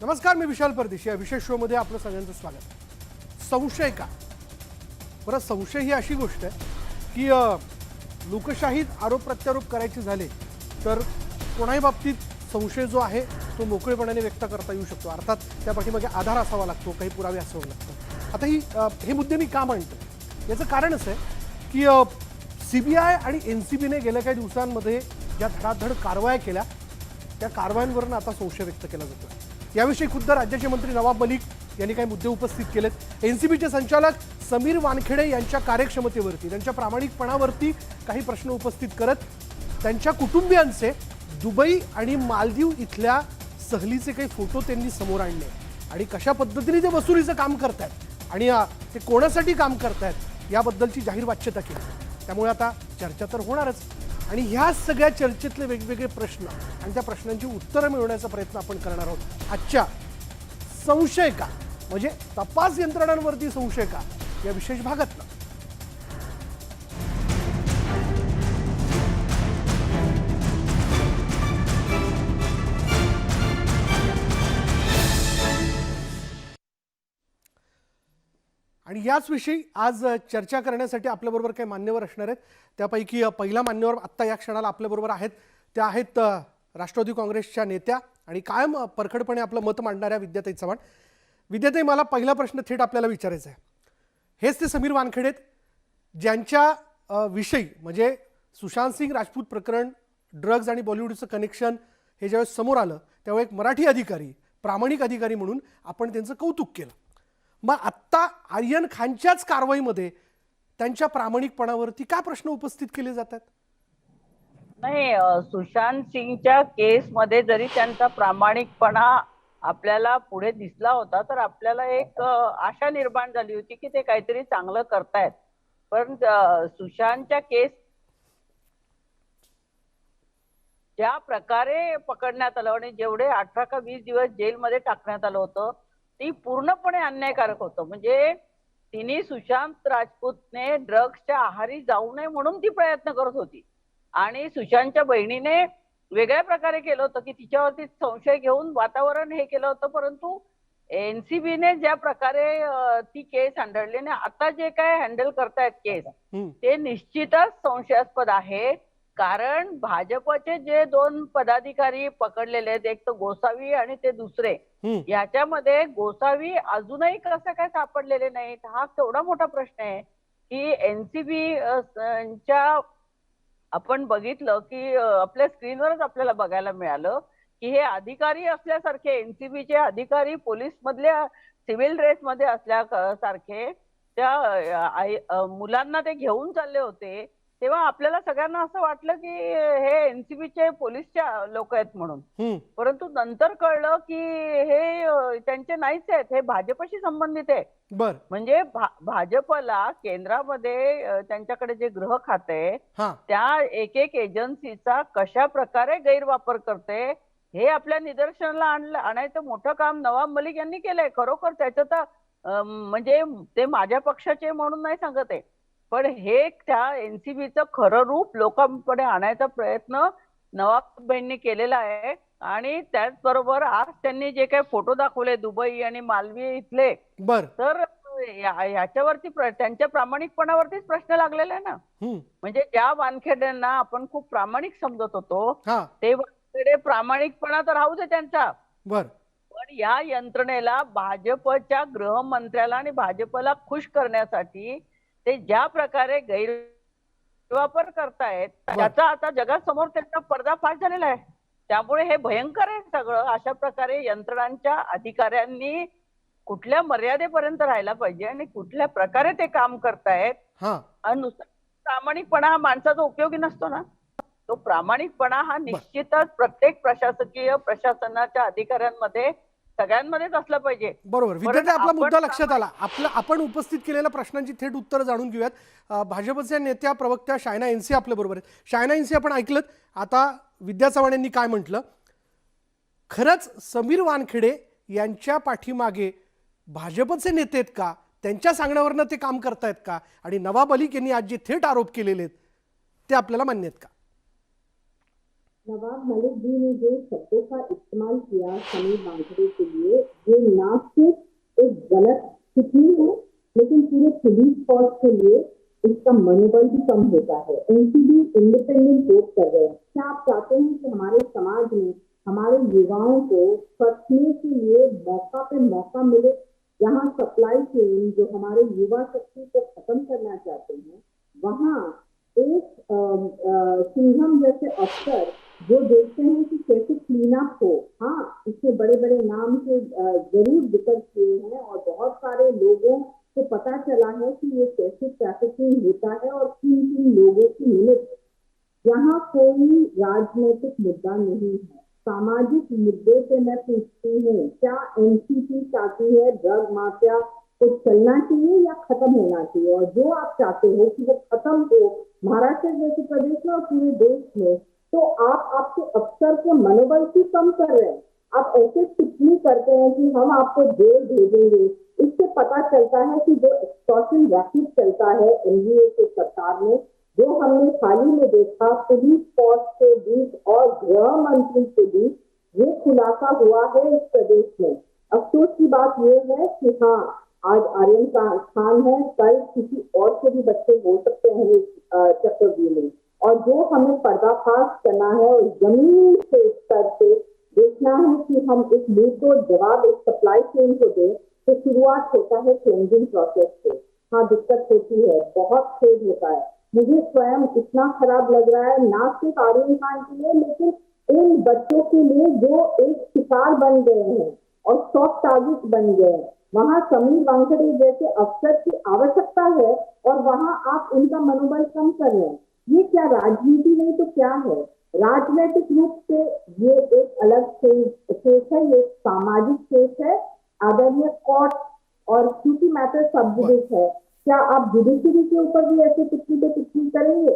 नमस्कार, मी विशाल परदेशी. या विशेष शो मध्ये आपलं सगळ्यांचं स्वागत. संशय का? बरं, संशय ही अशी गोष्ट आहे की लोकशाहीत आरोप प्रत्यारोप करायचे झाले तर कोणाही बाबतीत संशय जो आहे तो मोकळेपणाने व्यक्त करता येऊ शकतो. अर्थात त्या पाठीमागे आधार असावा लागतो, काही पुरावे असावे लागतात. आता हे मुद्दे मी का मांडतो? याचं कारण असं आहे की CBI आणि NCBने गेल्या काही दिवसांमध्ये ज्या धडाधड कारवाया केल्या त्या कारवायांवरून आता संशय व्यक्त केला जातो. याविषयी खुद्द राज्याचे मंत्री नवाब मलिक यांनी काही मुद्दे उपस्थित केलेत. NCBचे संचालक समीर वानखेडे यांच्या कार्यक्षमतेवरती, त्यांच्या प्रामाणिकपणावरती काही प्रश्न उपस्थित करत त्यांच्या कुटुंबियांचे दुबई आणि मालदीव इथल्या सहलीचे काही फोटो त्यांनी समोर आणले आणि कशा पद्धतीने ते वसुलीचं काम करतात आणि ते कोणासाठी काम करतात याबद्दलची जाहीर वाच्यता केली. त्यामुळे आता चर्चा तर होणारच आणि ह्या सगळ्या चर्चेतले वेगवेगळे प्रश्न आणि त्या प्रश्नांची उत्तरं मिळवण्याचा प्रयत्न आपण करणार आहोत आजच्या संशय का, म्हणजे तपास यंत्रणांवरती संशय का या विशेष भागातला. आणि याचविषयी आज चर्चा करण्यासाठी आपल्याबरोबर काही मान्यवर असणार आहेत. त्यापैकी पहिला मान्यवर आत्ता या क्षणाला आपल्याबरोबर आहेत. त्या आहेत राष्ट्रवादी काँग्रेसच्या नेत्या आणि कायम परखडपणे आपलं मत मांडणाऱ्या विद्याताई चव्हाण. विद्याताई, मला पहिला प्रश्न थेट आपल्याला विचारायचा आहे. हेच ते समीर वानखेडे ज्यांच्या विषयी म्हणजे सुशांत सिंग राजपूत प्रकरण, ड्रग्ज आणि बॉलिवूडचं कनेक्शन हे ज्यावेळेस समोर आलं त्यावेळी एक मराठी अधिकारी, प्रामाणिक अधिकारी म्हणून आपण त्यांचं कौतुक केलं. मग आत्ता आर्यन खानच्याच कारवाईमध्ये त्यांच्या प्रामाणिकपणावरती काय प्रश्न उपस्थित केले जातात? नाही, सुशांत सिंगच्या केसमध्ये जरी त्यांचा प्रामाणिकपणा आपल्याला पुढे दिसला होता तर आपल्याला एक आशा निर्माण झाली होती की ते काहीतरी चांगलं करतायत. पण सुशांतच्या केस ज्या प्रकारे पकडण्यात आलं आणि जेवढे 18 का 20 दिवस जेलमध्ये टाकण्यात आलं होतं ती पूर्णपणे अन्यायकारक होतं. म्हणजे तिने सुशांत राजपूतने ड्रग्सच्या आहारी जाऊ नये म्हणून ती प्रयत्न करत होती आणि सुशांतच्या बहिणीने वेगळ्या प्रकारे केलं होतं की तिच्यावरती संशय घेऊन वातावरण हे केलं होतं. परंतु NCBने ज्या प्रकारे ती केस हँडलली आणि आता जे काय हँडल करतायत केस ते निश्चितच संशयास्पद आहे. कारण भाजपचे जे 2 पदाधिकारी पकडलेले आहेत, एक तर गोसावी आणि ते दुसरे, याच्यामध्ये गोसावी अजूनही कसं काय सापडलेले नाहीत हा केवढा मोठा प्रश्न आहे. की NCBच्या आपण बघितलं की आपल्या स्क्रीनवरच आपल्याला बघायला मिळालं की हे अधिकारी असल्यासारखे, NCBचे अधिकारी पोलीस मधल्या सिव्हिल ड्रेस मध्ये असल्यासारखे त्या मुलांना ते घेऊन चालले होते. तेव्हा आपल्याला सगळ्यांना असं वाटलं की हे NCBचे पोलीसच्या लोक आहेत म्हणून. परंतु नंतर कळलं की हे त्यांचे नाहीच आहेत, हे भाजपशी संबंधित आहे. म्हणजे भाजपला केंद्रामध्ये त्यांच्याकडे जे गृह खाते त्या एक एजन्सीचा कशा प्रकारे गैरवापर करते हे आपल्या निदर्शनाला आणायचं मोठं काम नवाब मलिक यांनी केलंय. खरोखर त्याचं तर म्हणजे ते माझ्या पक्षाचे म्हणून नाही सांगत आहे, पण हे त्या NCBचं खरं रूप लोकांपुढे आणायचा प्रयत्न नवाबबाईंनी केलेला आहे. आणि त्याचबरोबर आज त्यांनी जे काही फोटो दाखवले दुबई आणि मालवी इथले, तर याच्यावरती त्यांच्या प्रामाणिकपणावरतीच प्रश्न लागलेला आहे ना. म्हणजे ज्या वानखेड्यांना आपण खूप प्रामाणिक समजत होतो ते वानखेडे प्रामाणिकपणा तर राहू दे त्यांचा, पण या यंत्रणेला भाजपच्या गृहमंत्र्याला आणि भाजपला खुश करण्यासाठी ते ज्या प्रकारे गैरवापर करतायत त्याचा आता जगासमोर त्यांचा पर्दाफाश झालेला आहे. त्यामुळे हे भयंकर आहे सगळं. अशा प्रकारे यंत्रणांच्या अधिकाऱ्यांनी कुठल्या मर्यादेपर्यंत राहायला पाहिजे आणि कुठल्या प्रकारे ते काम करतायत. नुसार प्रामाणिकपणा हा माणसाचा उपयोगी नसतो ना. तो प्रामाणिकपणा हा निश्चितच प्रत्येक प्रशासकीय प्रशासनाच्या अधिकाऱ्यांमध्ये सगळ्यांमध्येच असलं पाहिजे. बरोबर. विद्यार्थी, आपला मुद्दा लक्षात आला. आपण उपस्थित केलेल्या प्रश्नांची थेट उत्तर जाणून घेऊयात. भाजपच्या नेत्या प्रवक्त्या शायना NC आपल्या बरोबर आहेत. शायना NC, आपण ऐकलं आता विद्या चव्हाण यांनी काय म्हटलं. खरंच समीर वानखेडे यांच्या पाठीमागे भाजपचे नेते आहेत का, त्यांच्या सांगण्यावरनं ते काम करतायत का, आणि नवाब मलिक यांनी आज जे थेट आरोप केलेले आहेत ते आपल्याला मान्य आहेत का? नवाब मलिक जी ने जो शब्दों का इस्तेमाल किया समीर वानखेड़े के लिए, ये ना सिर्फ एक गलत टिप्पणी है, लेकिन पूरे पुलिस फोर्स के लिए इसका मनोबल भी कम होता है। एनसीबी इंडिपेंडेंट वोट कर रहे हैं। क्या आप चाहते हैं कि हमारे समाज में हमारे युवाओं को फंसने के लिए मौका पे मौका मिले? जहाँ सप्लाई चेन जो हमारे युवा शक्ति को खत्म करना चाहते हैं, वहाँ एक सिंघम जैसे अफसर जो देखते हैं कि कैसे क्लीन अप हो। हाँ, इससे बड़े बड़े नाम से जरूर जिक्र किए हैं और बहुत सारे लोगों को पता चला है कि ये कैसे ट्रैफिकिंग होता है और किन किन लोगों की लिमिट। यहाँ कोई राजनीतिक मुद्दा नहीं है, सामाजिक मुद्दे पे मैं पूछती हूँ, क्या एनसीपी चाहती है ड्रग माफिया को चलना चाहिए या खत्म होना चाहिए? और जो आप चाहते हो कि वो खत्म हो महाराष्ट्र जैसे प्रदेश में और पूरे देश में, तो आप आपके अफसर के मनोबल की कम कर रहे हैं। आप ऐसे टिप्पणी करते हैं कि हम आपको जेल भेजेंगे। इससे पता चलता है कि जो एक्सटॉर्शन रैकेट चलता है एनडीए के सरकार में, जो हमने हाल ही में देखा पुलिस फोर्स के बीच और गृह मंत्री के बीच, ये खुलासा हुआ है इस प्रदेश में। अफसोस की बात यह है कि हाँ, आज आर्यन का स्थान है, कल किसी और के भी बच्चे हो सकते हैं इस चक्रव्यूह में। और जो हमें पर्दाफाश करना है और जमीन से स्तर से देखना है कि हम एक मुंहतोड़ जवाब इस सप्लाई चेन को दें, तो शुरुआत होता है क्लेंजिंग प्रोसेस से। हाँ, दिक्कत होती है, बहुत खेद होता है। मुझे स्वयं इतना खराब लग रहा है, ना सिर्फ आर्यन खान के लिए, लेकिन उन बच्चों के लिए जो एक शिकार बन गए हैं और सॉफ्ट टारगेट बन गए हैं। वहाँ समीर वानखेड़े जैसे अफसर की आवश्यकता है और वहाँ आप उनका मनोबल कम कर रहे हैं। ये क्या राजनीति नहीं तो क्या है? राजनीतिक रूप से ये एक अलग केस है, ये सामाजिक केस है। आदरणीय कोर्ट और क्योंकि मैटर सब जुडिस है, क्या आप जुडिशरी के ऊपर भी ऐसे टिप्पणी पे टिप्पणी करेंगे?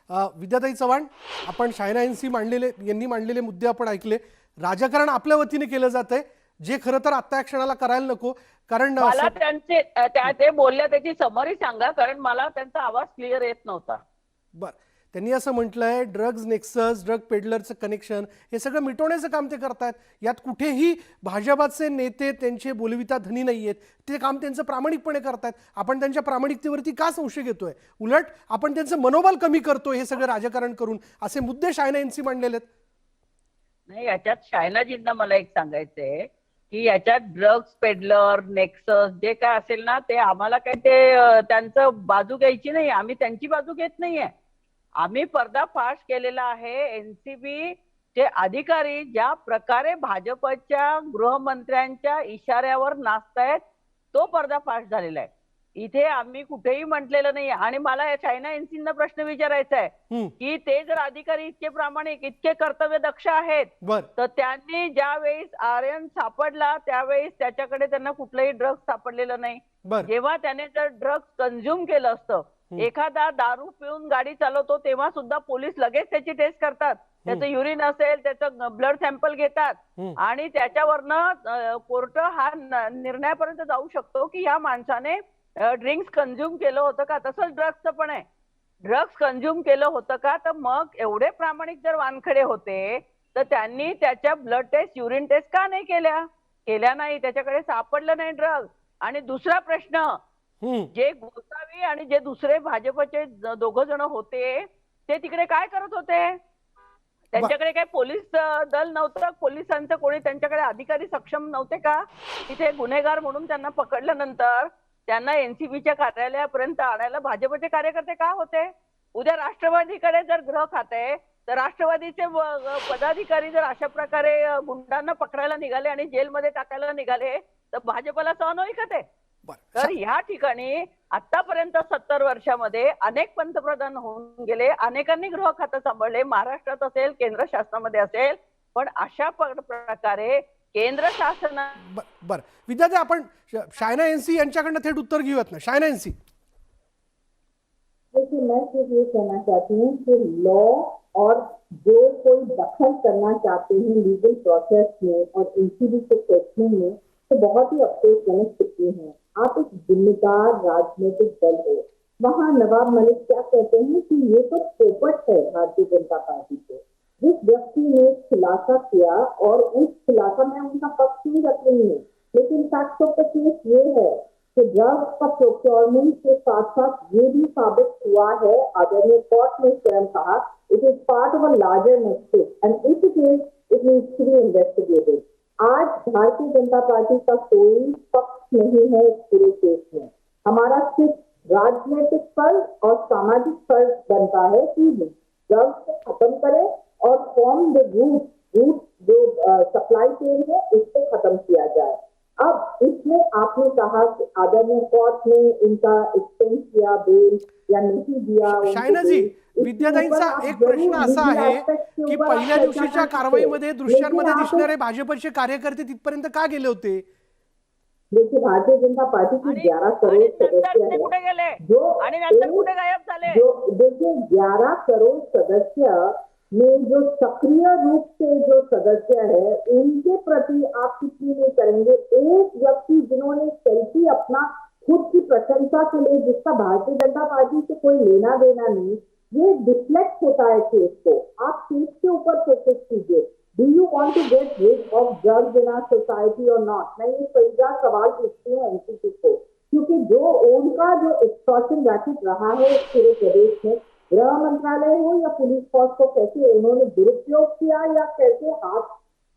विद्याताई चव्हाण, आपण शायना यांनी मांडलेले मुद्दे आपण ऐकले. राजकारण आपल्या वतीने केलं जातंय, जे खरं तर आत्ता या क्षणाला करायला नको. कारण मला त्यांचे ते बोलल्या त्याची समरी सांगा, कारण मला त्यांचा आवाज क्लिअर येत नव्हता. बर, त्यांनी असं म्हटलंय ड्रग्ज नेक्सस, ड्रग पेडलरचं कनेक्शन हे सगळं मिटवण्याचं काम ते करतायत. यात कुठेही भाजपाचे नेते त्यांचे बोलविता धनी नाहीयेत. ते काम त्यांचं प्रामाणिकपणे करतायत. आपण त्यांच्या प्रामाणिकतेवरती का संशय घेतोय? उलट आपण त्यांचं मनोबल कमी करतोय हे सगळं राजकारण करून, असे मुद्दे शायना यांनी मांडलेले आहेत. नाही, याच्यात शायनाजींना मला एक सांगायचंय की याच्यात ड्रग्स पेडलर नेक्सस जे काय असेल ना, ते आम्हाला काय ते त्यांचं बाजू घ्यायची नाही. आम्ही त्यांची बाजू घेत नाहीये. आम्ही पर्दाफाश केलेला आहे. एनसीबी चे अधिकारी ज्या प्रकारे भाजपच्या गृहमंत्र्यांच्या इशाऱ्यावर नाचतायत, तो पर्दाफाश झालेला आहे. इथे आम्ही कुठेही म्हटलेलं नाही. आणि मला या चायना एनसीना प्रश्न विचारायचा आहे की ते जर अधिकारी इतके प्रामाणिक, इतके कर्तव्य दक्ष आहेत, तर त्यांनी ज्यावेळेस आर्यन सापडला त्यावेळेस त्याच्याकडे त्यांना कुठलंही ड्रग्ज सापडलेलं नाही. जेव्हा त्याने जर ड्रग्ज कंझ्युम केलं असतं, एखादा दारू पिऊन गाडी चालवतो तेव्हा सुद्धा पोलीस लगेच त्याची टेस्ट करतात. त्याचं युरिन असेल, त्याचं ब्लड सॅम्पल घेतात आणि त्याच्यावरनं कोर्ट हा निर्णयापर्यंत जाऊ शकतो की या माणसाने ड्रिंक्स कंझ्युम केलं होतं का. तसंच ड्रग्सचं पण आहे. ड्रग्स कंझ्युम केलं होतं का, तर मग एवढे प्रामाणिक जर वानखडे होते तर त्यांनी त्याच्या ब्लड टेस्ट, युरिन टेस्ट का नाही केल्या नाही? त्याच्याकडे सापडलं नाही ड्रग. आणि दुसरा प्रश्न, जे गोसावी आणि जे दुसरे भाजपचे दोघं जण होते ते तिकडे काय करत होते? त्यांच्याकडे काही पोलीस दल नव्हतं? पोलिसांचं कोणी त्यांच्याकडे अधिकारी सक्षम नव्हते का? तिथे गुन्हेगार म्हणून त्यांना पकडल्यानंतर त्यांना एनसीबीच्या कार्यालयापर्यंत आणायला भाजपचे कार्यकर्ते का होते? उद्या राष्ट्रवादीकडे जर ग्रह खाते तर राष्ट्रवादीचे पदाधिकारी जर अशा प्रकारे गुंडांना पकडायला निघाले आणि जेलमध्ये टाकायला निघाले तर भाजपला सहन होईल का ते? तर ह्या ठिकाणी आतापर्यंत 70 वर्षामध्ये अनेक पंतप्रधान होऊन गेले, अनेकांनी गृह खातं सांभाळले, महाराष्ट्रात असेल, केंद्र शासनामध्ये असेल, पण अशा प्रकारे केंद्र शासन. बर, विद्यार्थी आपण शायना एनसी यांच्याकडनं थेट उत्तर घेऊयात ना. शायना एनसी, देखिए मैं सिर्फ ये कहना चाहती हूँ कि लॉ और जो कोई दखल करना चाहते हैं लीगल प्रोसेस में और एनसीबी के फैसले में, तो बहुत ही अफसोसजनक टिप्पणी है। आप एक जिम्मेदार राजनीतिक दल हो, वहाँ नवाब मलिक क्या कहते हैं कि ये तो पोपट है भारतीय जनता पार्टी के। जिस व्यक्ति ने खुलासा किया और उस खुलासा में उनका पक्ष नहीं रख रही है, लेकिन फैक्ट ऑफ द केस ये है कि ड्रग्स का प्रोक्योरमेंट के साथ साथ ये भी साबित हुआ है, आदरणीय कोर्ट ने स्वयं कहा, it is part of a larger nexus and if it is, it needs to be investigated. आज भारतीय जनता पार्टी का कोई पक्ष नहीं है इस पूरे केस में। हमारा सिर्फ राजनीतिक फर्ज और सामाजिक फर्ज बनता है कि ड्रग्स को खत्म करें और फॉर्म द रूट जो सप्लाई चेन है उसको खत्म किया जाए। अब इसमें आपने कहा कि आदरणीय कोर्ट ने इनका एक्सटेंड किया बेल या नहीं दिया। शायना जी, विद्याताईंचा एक प्रश्न असा आहे की पहिल्या दिवशीच्या कारवाईमध्ये दृश्यांमध्ये दिसणारे भाजपचे कार्यकर्ते तिथपर्यंत का गेले होते? देखिए, भारतीय जनता पार्टी की 11 करोड़ सदस्य है कुठे गेले जो आणि नंतर कुठे गायब झाले? जो देखिए 11 करोड़ सदस्य में जो सक्रिय रूप से जो सदस्य है उनके प्रति आप कितनी नहीं करेंगे। एक व्यक्ति जिन्होंने सेल्फी अपना खुद की प्रशंसा के लिए, जिसका भारतीय जनता पार्टी से कोई लेना देना नहीं, ये डिफ्लेक्ट होता है केस को। आप केस के ऊपर फोकस कीजिए। Do you want to get rid of drugs in our society और नॉट? मैं ये सीधा सवाल पूछती हूँ एनसीपी को, क्योंकि जो उनका जो एक्सटॉर्शन रैकेट रहा है पूरे प्रदेश में, गृह मंत्रालय हो या पुलिस फोर्स को कैसे उन्होंने दुरुपयोग किया या कैसे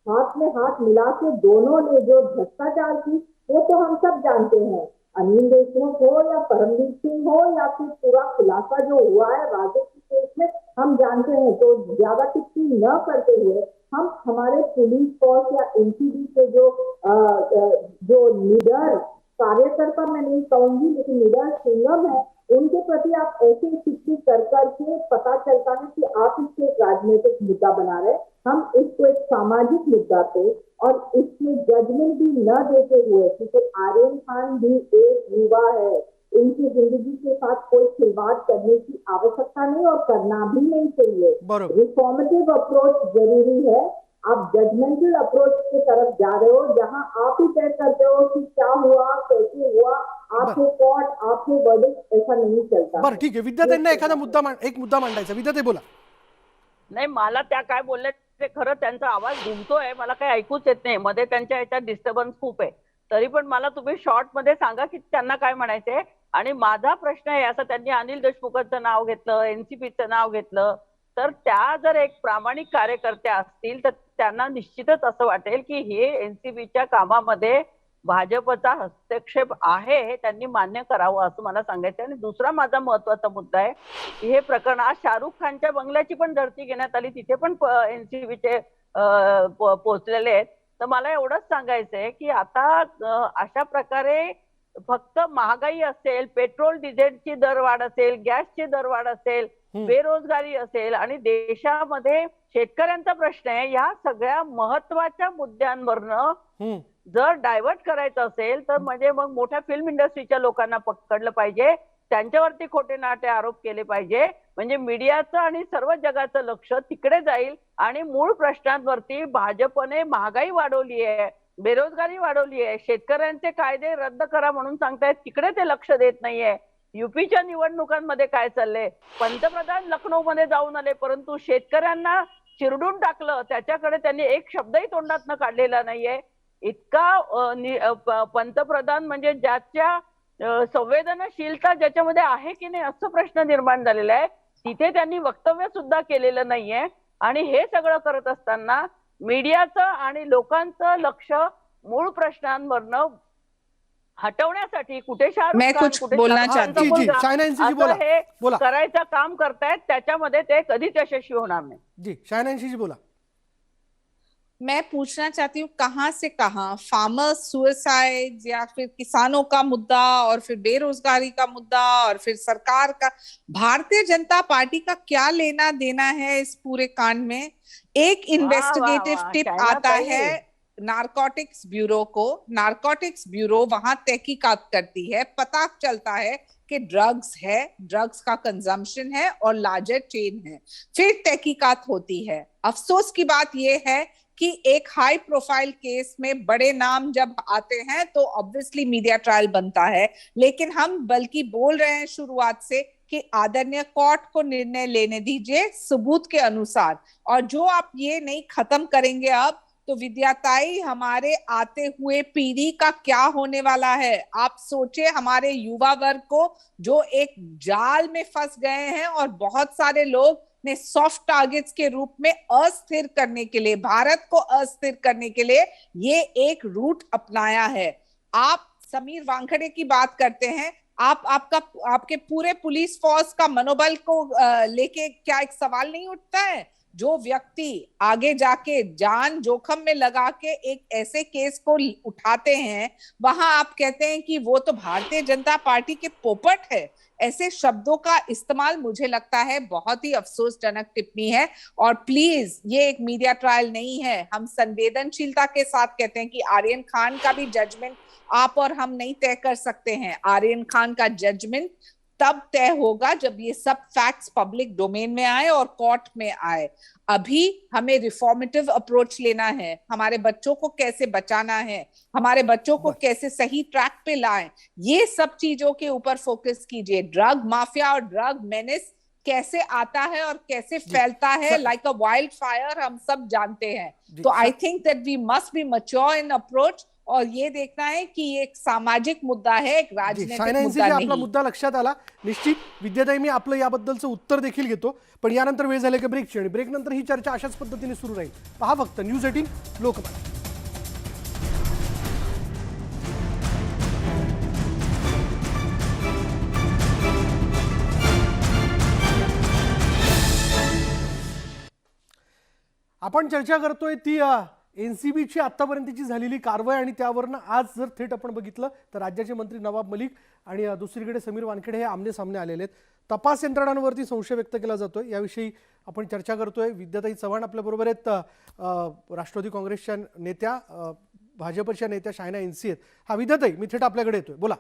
हाथ में हाथ मिला के दोनों ने जो भ्रष्टाचार की, वो तो हम सब जानते हैं। अनिल देशमुख हो या परमवीर सिंह हो या फिर पूरा खुलासा जो हुआ है राजद के केस में, हम जानते हैं। तो ज्यादा टिप्पणी न करते हुए हम हमारे पुलिस फोर्स या एनसीबी के जो निडर कार्यकर्ता, मैं नहीं कहूंगी लेकिन निडर सिंगम है, उनके प्रति आप ऐसे टिप्पणी कर करके पता चलता है कि आप इसको एक राजनीतिक मुद्दा बना रहे। हम इसको एक सामाजिक मुद्दा पे और इसमें जजमेंट भी न देते हुए, क्योंकि आर्यन खान भी एक युवा है, उनकी जिंदगी के साथ कोई खिलवाड़ करने की आवश्यकता नहीं और करना भी नहीं चाहिए। रिफॉर्मेटिव अप्रोच जरूरी है। आप जजमेंटल अप्रोच की तरफ जा रहे हो, जहां आप ही तय करते हो कि क्या हुआ, कैसे हुआ, आपको कोर्ट, आपको वर्डिक्ट, ऐसा नहीं चलता। बरं, ठीक आहे. विद्याताईंना एखादा मुद्दा मांडायचा. विद्याताई बोला. नाही, मला त्या काय बोलल्या ते खरं, त्यांचा आवाज घुमतोय, मला काही ऐकूच येत नाही, मध्ये त्यांच्या ह्याच्यात डिस्टर्बन्स खूप आहे. तरी पण मला तुम्ही शॉर्ट मध्ये सांगा की त्यांना काय म्हणायचंय. आणि माझा प्रश्न आहे असा, त्यांनी अनिल देशमुखांचं नाव घेतलं, एनसीपीचं नाव घेतलं, तर त्या जर एक प्रामाणिक कार्यकर्त्या असतील तर त्यांना निश्चितच असं वाटेल की हे एनसीबीच्या कामामध्ये भाजपचा हस्तक्षेप आहे, हे त्यांनी मान्य करावं असं मला सांगायचं. आणि दुसरा माझा महत्वाचा मुद्दा आहे की हे प्रकरण आज शाहरुख खानच्या बंगल्याची पण झडती घेण्यात आली, तिथे पण एनसीबीचे पोहोचलेले आहेत. तर मला एवढंच सांगायचंय की आता अशा प्रकारे फक्त महागाई असेल, पेट्रोल डिझेलची दरवाढ असेल, गॅसची दरवाढ असेल, बेरोजगारी असेल आणि देशामध्ये शेतकऱ्यांचा प्रश्न आहे, या सगळ्या महत्वाच्या मुद्द्यांवरनं जर डायव्हर्ट करायचं असेल तर म्हणजे मग मोठ्या फिल्म इंडस्ट्रीच्या लोकांना पकडलं पाहिजे, त्यांच्यावरती खोटे नाटे आरोप केले पाहिजे, म्हणजे मीडियाचं आणि सर्व जगाचं लक्ष तिकडे जाईल आणि मूळ प्रश्नांवरती भाजपने महागाई वाढवली आहे, बेरोजगारी वाढवली आहे, शेतकऱ्यांचे कायदे रद्द करा म्हणून सांगतायत, तिकडे ते लक्ष देत नाहीये. युपीच्या निवडणुकांमध्ये काय चाललंय, पंतप्रधान लखनौमध्ये जाऊन आले परंतु शेतकऱ्यांना चिरडून टाकलं, त्याच्याकडे त्यांनी एक शब्दही तोंडातनं काढलेला नाहीये. इतका पंतप्रधान म्हणजे ज्याच्या संवेदनशीलता ज्याच्यामध्ये आहे की नाही असं प्रश्न निर्माण झालेला आहे, तिथे त्यांनी वक्तव्य सुद्धा केलेलं नाहीये. आणि हे सगळं करत असताना मीडियाचं आणि लोकांचं लक्ष मूळ प्रश्नांवरनं हटवण्यासाठी कुठे करायचं काम करतायत, त्याच्यामध्ये ते कधीच यशस्वी होणार नाही. जी, शायनांशी जी बोला. मैं पूछना चाहती हूँ, कहाँ से कहाँ फार्मर्स सुसाइड या फिर किसानों का मुद्दा और फिर बेरोजगारी का मुद्दा और फिर सरकार का, भारतीय जनता पार्टी का क्या लेना देना है इस पूरे कांड में? एक इन्वेस्टिगेटिव टिप आता है नारकोटिक्स ब्यूरो को, नारकोटिक्स ब्यूरो वहां तहकीकात करती है, पता चलता है कि ड्रग्स है, ड्रग्स का कंजम्पशन है और लार्जर चेन है, फिर तहकीकात होती है। अफसोस की बात यह है कि एक हाई प्रोफाइल केस में बड़े नाम जब आते हैं तो ऑब्वियसली मीडिया ट्रायल बनता है, लेकिन हम बल्कि बोल रहे हैं शुरुआत से कि आदरणीय कोर्ट को निर्णय लेने दीजिए सबूत के अनुसार, और जो आप ये नहीं खत्म करेंगे अब तो विद्याताई हमारे आते हुए पीढ़ी का क्या होने वाला है। आप सोचे हमारे युवा वर्ग को जो एक जाल में फंस गए हैं और बहुत सारे लोग ने सॉफ्ट टारगेट्स के रूप में अस्थिर करने के लिए, भारत को अस्थिर करने के लिए ये एक रूट अपनाया है। आप समीर वानखेड़े की बात करते हैं, आपके पूरे पुलिस फोर्स का मनोबल को लेके क्या एक सवाल नहीं उठता है? जो व्यक्ति आगे जाके जान जोखिम में लगा के एक ऐसे केस को उठाते हैं, वहां आप कहते हैं कि वो तो भारतीय जनता पार्टी के पोपट है। ऐसे शब्दों का इस्तेमाल मुझे लगता है बहुत ही अफसोसजनक टिप्पणी है। और प्लीज, ये एक मीडिया ट्रायल नहीं है। हम संवेदनशीलता के साथ कहते हैं कि आर्यन खान का भी जजमेंट आप और हम नहीं तय कर सकते हैं। आर्यन खान का जजमेंट तब तय होगा जब ये सब फैक्ट्स पब्लिक डोमेन में आए और कोर्ट में आए। अभी हमें रिफॉर्मेटिव अप्रोच लेना है, हमारे बच्चों को कैसे बचाना है, हमारे बच्चों को कैसे सही ट्रैक पे लाएं, ये सब चीजों के ऊपर फोकस कीजिए। ड्रग माफिया और ड्रग मेनेस कैसे आता है और कैसे फैलता है लाइक अ वाइल्ड फायर, हम सब जानते हैं। तो I think that we must be mature in approach और ये देखना है कि एक सामाजिक मुद्दा है, एक राजनीतिक मुद्दा नाही। आपला मुद्दा लक्षात आला। निश्चित विद्याताई, मी आपलं याबद्दलचं उत्तर देखील घेतो, पण यानंतर वेळ झाले की ब्रेकची, आणि ब्रेक नंतर ही चर्चा अशाच पद्धतीने सुरू राहील। पहा फक्त न्यूज 18 लोकमत। आपण चर्चा करतोय ती एनसीबीची आतापर्यंतची झालेली कारवाई, आणि त्यावरनं आज जर थेट आपण बघितलं तर राज्याचे मंत्री नवाब मलिक आणि दुसरीकडे समीर वानखेडे हे आमने सामने आलेले आहेत। तपास यंत्रणांवरती संशय व्यक्त केला जातोय, याविषयी आपण चर्चा करतोय। विद्याताई चव्हाण आपल्या बरोबर आहेत, राष्ट्रवादी काँग्रेसच्या नेत्या, भाजपच्या नेत्या शायना एनसी आहेत। हा विद्याताई, मी थेट आपल्याकडे येतोय, बोला।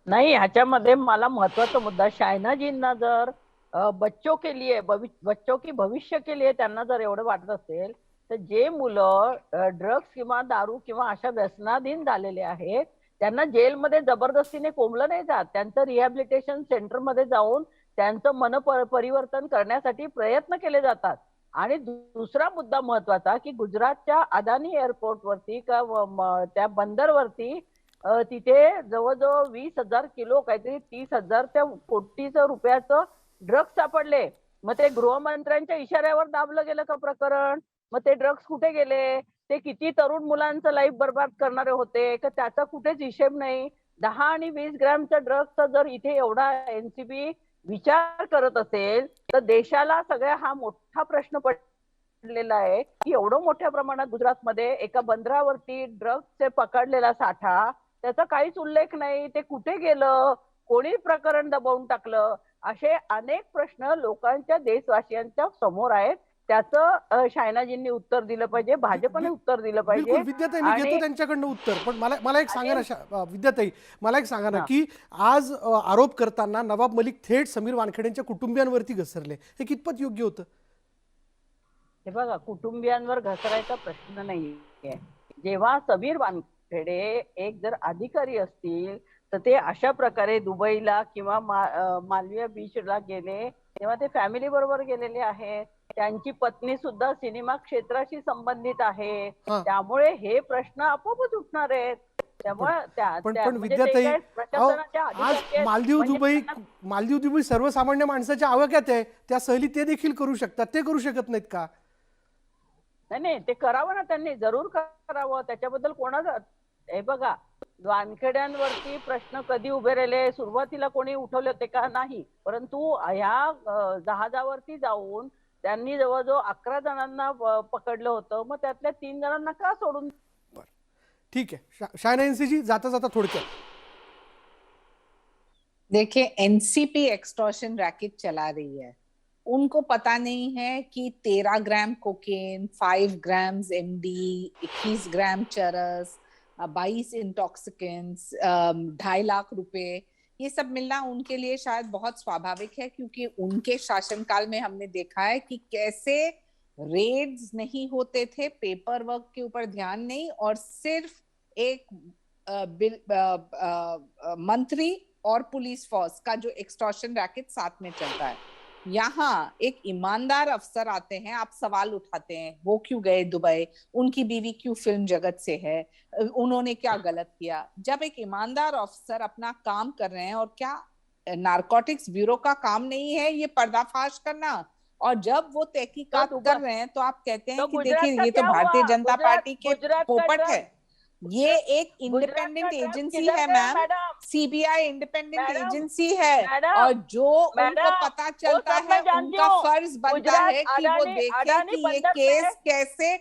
नाही, ह्याच्यामध्ये मला महत्वाचा मुद्दा, शायनाजींना जर बच्चों के लिए, बच्चों की भविष्य के लिए त्यांना जर एवढं वाटत असेल तर जे मुलं ड्रग्स किंवा दारू किंवा अशा व्यसनाधीन झालेले आहेत त्यांना जेलमध्ये जबरदस्तीने कोंबलं नाही जात। त्यांचं रिहॅबिलिटेशन सेंटरमध्ये जाऊन त्यांचं मन परिवर्तन करण्यासाठी प्रयत्न केले जातात। आणि दुसरा मुद्दा महत्वाचा की गुजरातच्या अदानी एअरपोर्टवरती त्या बंदरवरती तिथे जवळजवळ 20,000 किलो, काहीतरी 30,000 कोटीचं रुपयाचं ड्रग्स सापडले। मग ते गृहमंत्र्यांच्या इशाऱ्यावर दाबलं गेलं का प्रकरण? मग ते ड्रग्स कुठे गेले? ते किती तरुण मुलांचं लाईफ बर्बाद करणारे होते का त्याचा कुठेच हिशेब नाही। 10 आणि 20 ग्रॅमचा ड्रग्सचा जर इथे एवढा एनसीबी विचार करत असेल तर देशाला सगळ्या हा मोठा प्रश्न पडलेला आहे की एवढं मोठ्या प्रमाणात गुजरातमध्ये एका बंदरावरती ड्रग्सचे पकडलेला साठा, त्याचा काहीच उल्लेख नाही। ते कुठे गेलं? कोणी प्रकरण दबावून टाकलं? असे अनेक प्रश्न लोकांच्या, देशवासियांच्या समोर आहेत। त्याचं शायनाजींनी उत्तर दिलं पाहिजे, भाजपने उत्तर दिलं पाहिजे। विद्याताई, मी घेतो त्यांच्याकडनं उत्तर, पण मला एक सांगा ना विद्याताई, मला एक सांगा ना की आज आरोप करताना नवाब मलिक थेट समीर वानखेडेंच्या कुटुंबियांवरती घसरले, हे कितपत योग्य होतं? हे बघा, कुटुंबियांवर घसरायचा प्रश्न नाहीये। जेव्हा समीर वानखेडे एक जर अधिकारी असतील तर ते अशा प्रकारे दुबईला किंवा मालवीय बीचला गेले तेव्हा ते फॅमिली बरोबर गेलेले आहेत। त्यांची पत्नी सुद्धा सिनेमा क्षेत्राशी संबंधित आहे, त्यामुळे हे प्रश्न आपोआपच उठणार आहेत। पण विद्याताई, आज मालदीव दुबई सर्वसामान्य माणसाच्या आवाक्यात आहे, त्या सहली ते देखील करू शकतात, ते करू शकत नाहीत का? नाही, ते करावं ना, त्यांनी जरूर करावं, त्याच्याबद्दल कोणाचं। हे बघा, वानखेड्यांवरती प्रश्न कधी उभे राहिले, सुरुवातीला कोणी उठवले होते का? नाही, परंतु ह्या जहाजावरती जाऊन त्यांनी जवळजवळ 11 जणांना पकडलं होतं, मग त्यातल्या 3 जणांना का सोडून? ठीक है, शायना एनसी जी, जाता जाता थोड़क्यात। देखिए, एनसीपी एक्सटॉर्शन रैकेट चला रही है। उनको पता नहीं है कि 13 ग्राम कोकेन, 5 ग्राम्स एमडी, 21 ग्राम चरस, 22 इंटॉक्सिकेंट्स, 2.5 लाख रुपए, ये सब मिलना उनके लिए शायद बहुत स्वाभाविक है, क्योंकि उनके शासनकाल में हमने देखा है कि कैसे रेड्स नहीं होते थे, पेपर वर्क के ऊपर ध्यान नहीं, और सिर्फ एक मंत्री और पुलिस फोर्स का जो एक्सटॉर्शन रैकेट साथ में चलता है। यहाँ एक ईमानदार अफसर आते हैं, आप सवाल उठाते हैं वो क्यों गए दुबई, उनकी बीवी क्यों फिल्म जगत से है, उन्होंने क्या गलत किया। जब एक ईमानदार अफसर अपना काम कर रहे हैं, और क्या नारकोटिक्स ब्यूरो का काम नहीं है ये पर्दाफाश करना, और जब वो तहकीकात कर रहे हैं तो आप कहते हैं कि देखिए ये तो भारतीय जनता पार्टी के पोपट है। ये एक इंडिपेंडेंट एजेंसी है मैम, सीबीआई इंडिपेंडेंट एजेंसी है, और जो उनको पता चलता है उनका फर्ज बनता है कि वो देखे कि ये केस कैसे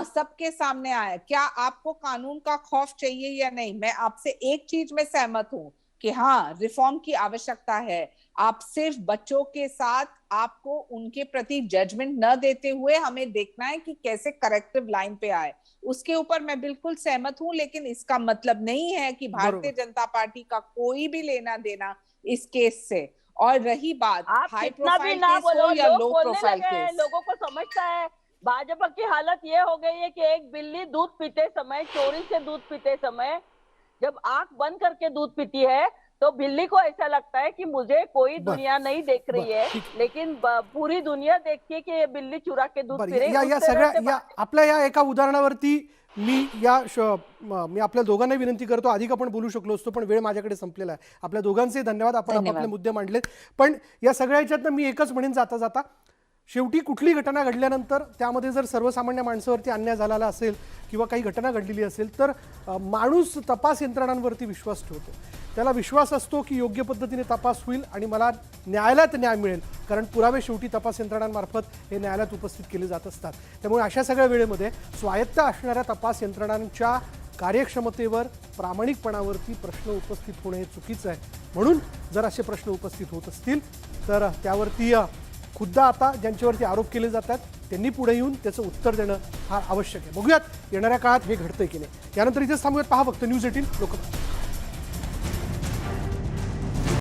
सबके सामने आया। क्या आपको कानून का खौफ चाहिए या नहीं? मैं आपसे एक चीज में सहमत हूँ कि हाँ, रिफॉर्म की आवश्यकता है। आप सिर्फ बच्चों के साथ आपको उनके प्रति जजमेंट न देते हुए हमें देखना है कि कैसे करेक्टिव लाइन पे आए, उसके ऊपर मैं बिल्कुल सहमत हूं। लेकिन इसका मतलब नहीं है कि भारतीय जनता पार्टी का कोई भी लेना देना इस केस से। और रही बात हाई प्रोफाइल केस हो या लो प्रोफाइल केस, लोगों को समझता है भाजपा की हालत ये हो गई है कि एक बिल्ली दूध पीते समय, चोरी से दूध पीते समय जब आंख बंद करके दूध पीती है तो बिल्ली को ऐसा लगता है कि मुझे कोई दुनिया नहीं देख रही है, लेकिन पूरी दुनिया देखती है कि ये बिल्ली चुरा के दूध पी रही है। या सगळ्या आपल्या या एका उदाहरणावरती मी आपल्या दोघांना विनंती करतो, अधिक आपण बोलू शकलो असतो पण वेळ माझ्याकडे संपलेला आहे। आपल्या दोघांचे धन्यवाद, आपण आपले मुद्दे मांडलेत। पण या सगळ्या ह्याच्यातनं मी एकच म्हणेन जाता जाता, शेवटी कुठली घटना घडल्यानंतर त्यामध्ये जर सर्वसामान्य माणसावरती अन्याय झालेला असेल किंवा काही घटना घडलेली असेल तर माणूस तपास यंत्रणांवरती विश्वास ठेवतो, त्याला विश्वास असतो की योग्य पद्धतीने तपास होईल आणि मला न्यायालयात न्याय मिळेल, कारण पुरावे शेवटी तपास यंत्रणांमार्फत हे न्यायालयात उपस्थित केले जात असतात। त्यामुळे अशा सगळ्या वेळेमध्ये स्वायत्त असणाऱ्या तपास यंत्रणांच्या कार्यक्षमतेवर, प्रामाणिकपणावरती प्रश्न उपस्थित होणे हे चुकीचं आहे। म्हणून जर असे प्रश्न उपस्थित होत असतील तर त्यावरती खुद्द आता ज्यांच्यावरती आरोप केले जातात त्यांनी पुढे येऊन त्याचं उत्तर देणं हा आवश्यक आहे। बघूयात येणाऱ्या काळात हे घडतंय की नाही। यानंतर इथेच थांबूयात, पहा फक्त न्यूज 18 लोकमत।